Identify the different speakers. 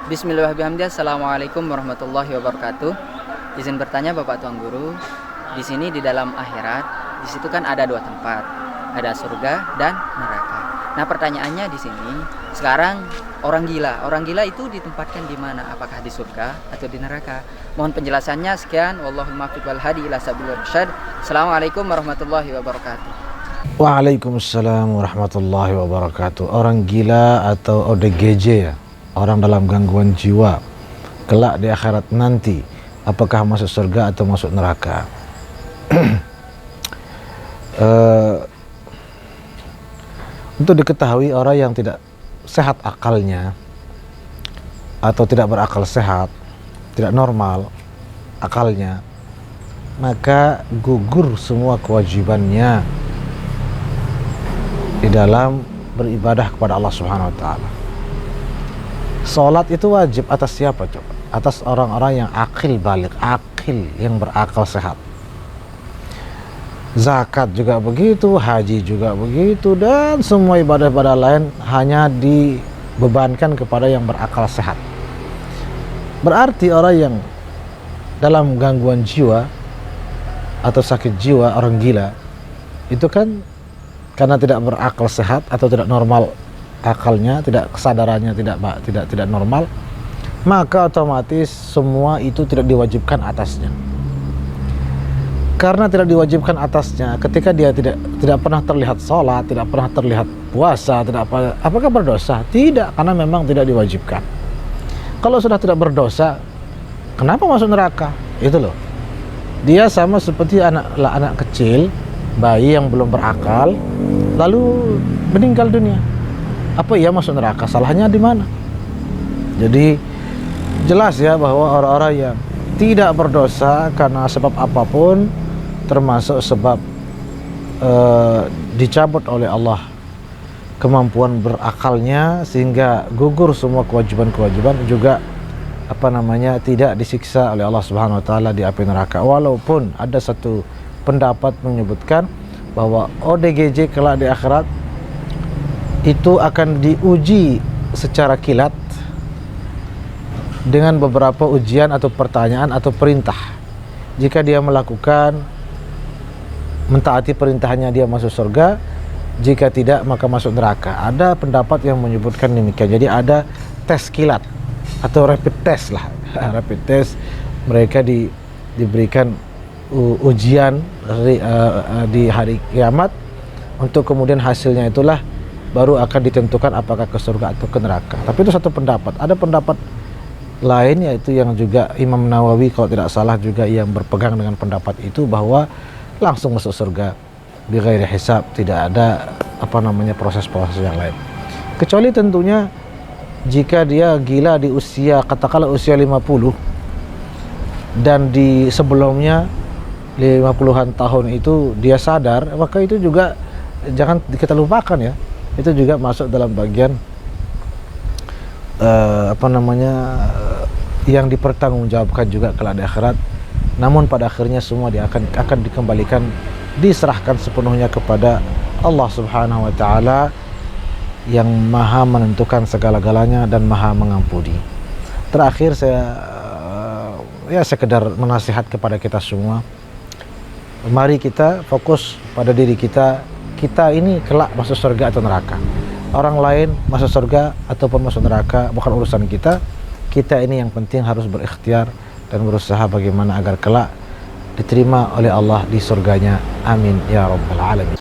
Speaker 1: Bismillahirrahmanirrahim. Assalamualaikum warahmatullahi wabarakatuh. Izin bertanya Bapak Tuan Guru, di sini di dalam akhirat, di situ kan ada dua tempat, ada surga dan neraka. Nah pertanyaannya di sini, sekarang orang gila itu ditempatkan di mana? Apakah di surga atau di neraka? Mohon penjelasannya. Sekian. Wallahul muwaffiq wal hadi ila sabilir rasyad. Assalamualaikum warahmatullahi wabarakatuh.
Speaker 2: Waalaikumsalam warahmatullahi wabarakatuh. Orang gila atau ODGJ ya, orang dalam gangguan jiwa, kelak di akhirat nanti, apakah masuk surga atau masuk neraka? Untuk diketahui, orang yang tidak sehat akalnya atau tidak berakal sehat, tidak normal akalnya, maka gugur semua kewajibannya di dalam beribadah kepada Allah Subhanahu wa taala. Salat itu wajib atas siapa coba? Atas orang-orang yang akil balik, akil yang berakal sehat. Zakat juga begitu, haji juga begitu, dan semua ibadah-ibadah lain hanya dibebankan kepada yang berakal sehat. Berarti orang yang dalam gangguan jiwa atau sakit jiwa, orang gila, itu kan karena tidak berakal sehat atau tidak normal akalnya, tidak kesadarannya tidak normal, maka otomatis semua itu tidak diwajibkan atasnya. Karena tidak diwajibkan atasnya, ketika dia tidak pernah terlihat sholat, tidak pernah terlihat puasa, apakah berdosa? Tidak, karena memang tidak diwajibkan. Kalau sudah tidak berdosa, kenapa masuk neraka? Itu loh. Dia sama seperti anak kecil, bayi yang belum berakal, lalu meninggal dunia. Apa ia masuk neraka? Salahnya di mana? Jadi jelas ya bahwa orang-orang yang tidak berdosa karena sebab apapun, termasuk sebab dicabut oleh Allah kemampuan berakalnya sehingga gugur semua kewajiban-kewajiban, juga tidak disiksa oleh Allah Subhanahu wa taala di api neraka. Walaupun ada satu pendapat menyebutkan bahwa ODGJ kelak di akhirat itu akan diuji secara kilat dengan beberapa ujian atau pertanyaan atau perintah. Jika dia mentaati perintahnya, dia masuk surga. Jika tidak, maka masuk neraka. Ada pendapat yang menyebutkan demikian. Jadi ada tes kilat atau rapid test lah. Rapid test, mereka diberikan ujian di hari kiamat, untuk kemudian hasilnya itulah baru akan ditentukan apakah ke surga atau ke neraka. Tapi itu satu pendapat. Ada pendapat lain, yaitu yang juga Imam Nawawi kalau tidak salah juga yang berpegang dengan pendapat itu, bahwa langsung masuk surga bi ghairi hisab, tidak ada proses-proses yang lain. Kecuali tentunya jika dia gila di usia, katakanlah usia 50, dan di sebelumnya 50-an tahun itu dia sadar, maka itu juga jangan kita lupakan ya. Itu juga masuk dalam bagian yang dipertanggungjawabkan juga kelak di akhirat. Namun pada akhirnya semua dia akan dikembalikan, diserahkan sepenuhnya kepada Allah Subhanahu wa taala yang maha menentukan segala-galanya dan maha mengampuni. Terakhir saya sekedar menasihat kepada kita semua, mari kita fokus pada diri kita. Kita ini kelak masuk surga atau neraka. Orang lain masuk surga ataupun masuk neraka bukan urusan kita. Kita ini yang penting harus berikhtiar dan berusaha bagaimana agar kelak diterima oleh Allah di surganya. Amin ya rabbal alamin.